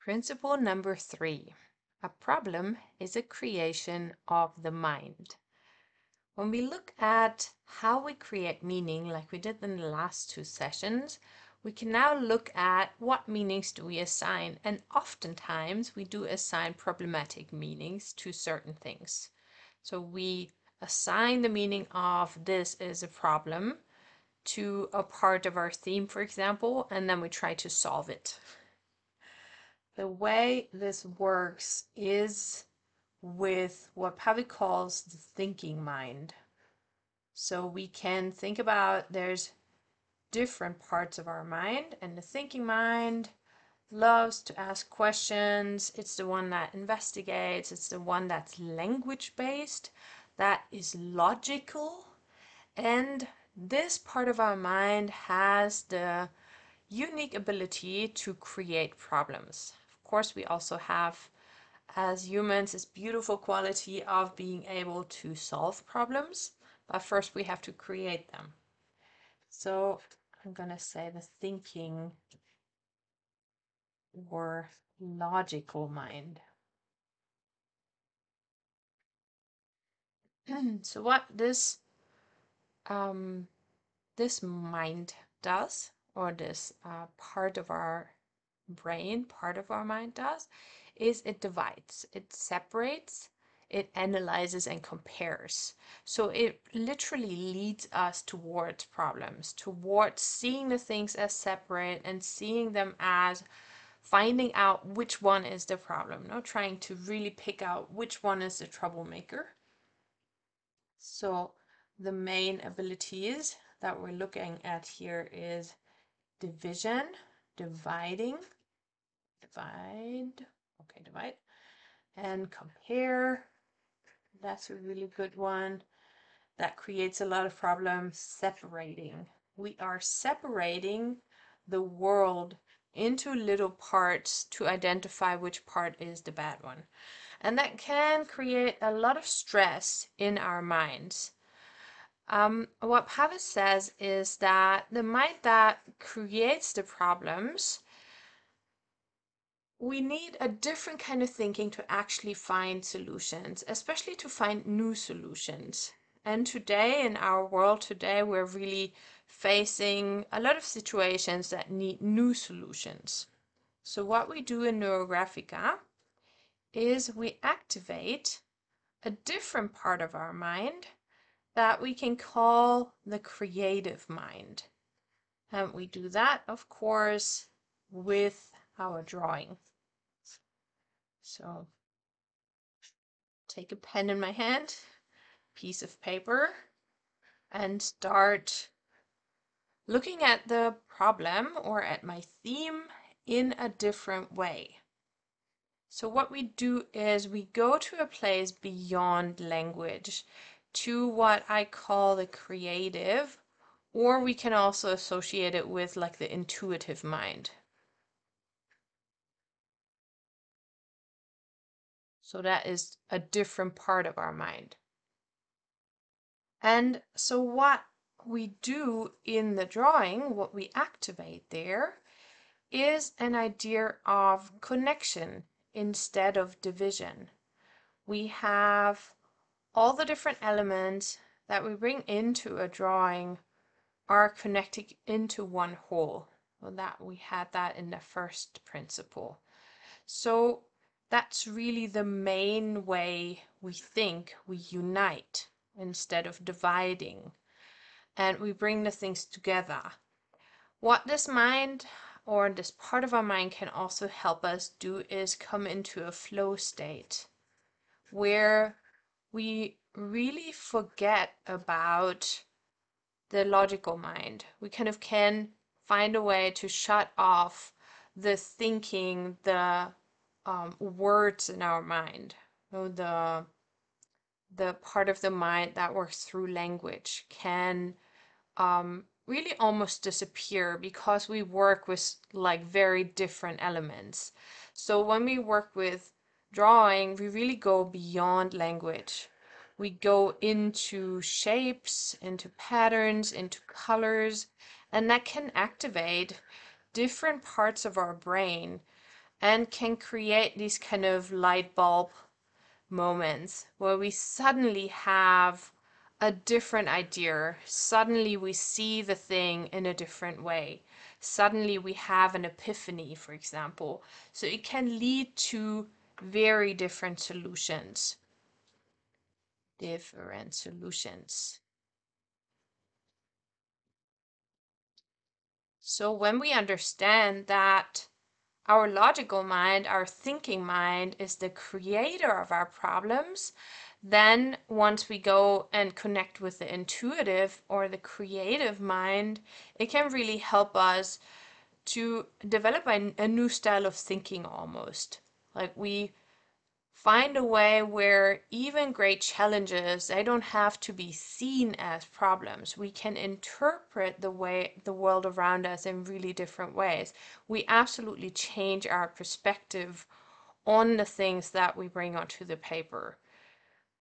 Principle number 3. A problem is a creation of the mind. When we look at how we create meaning, like we did in the last 2 sessions, we can now look at what meanings do we assign. And oftentimes we do assign problematic meanings to certain things. So we assign the meaning of this is a problem to a part of our theme, for example, and then we try to solve it. The way this works is with what Pavel calls the thinking mind. So we can think about there's different parts of our mind, and the thinking mind loves to ask questions. It's the one that investigates. It's the one that's language based, that is logical. And this part of our mind has the unique ability to create problems. Of course, we also have, as humans, this beautiful quality of being able to solve problems, but first we have to create them. So I'm going to say the thinking or logical mind. So what this mind does, or this part of our brain, part of our mind does, is it divides, it separates, it analyzes and compares. So it literally leads us towards problems, towards seeing the things as separate and seeing them as finding out which one is the problem, not trying to really pick out which one is the troublemaker. So the main abilities that we're looking at here is division, dividing, divide, and compare. That's a really good one. That creates a lot of problems. Separating. We are separating the world into little parts to identify which part is the bad one. And that can create a lot of stress in our minds. What Pavel says is that the mind that creates the problems, we need a different kind of thinking to actually find solutions, especially to find new solutions. And today, in our world today, we're really facing a lot of situations that need new solutions. So what we do in Neurographica is we activate a different part of our mind that we can call the creative mind. And we do that, of course, with our drawing. So take a pen in my hand, piece of paper, and start looking at the problem or at my theme in a different way. So what we do is we go to a place beyond language, to what I call the creative, or we can also associate it with like the intuitive mind. So that is a different part of our mind. And so what we do in the drawing, what we activate there, is an idea of connection instead of division. We have all the different elements that we bring into a drawing are connected into one whole. Well, that we had that in the first principle. So that's really the main way we think. We unite instead of dividing, and we bring the things together. What this mind or this part of our mind can also help us do is come into a flow state where we really forget about the logical mind. We kind of can find a way to shut off the thinking, the words in our mind. You know, the part of the mind that works through language can really almost disappear because we work with like very different elements. So when we work with drawing, we really go beyond language. We go into shapes, into patterns, into colors, and that can activate different parts of our brain and can create these kind of light bulb moments where we suddenly have a different idea. Suddenly we see the thing in a different way. Suddenly we have an epiphany, for example. So it can lead to very different solutions. Different solutions. So when we understand that our logical mind, our thinking mind, is the creator of our problems, then once we go and connect with the intuitive or the creative mind, it can really help us to develop a new style of thinking almost. Like we find a way where even great challenges, they don't have to be seen as problems. We can interpret the world around us in really different ways. We absolutely change our perspective on the things that we bring onto the paper.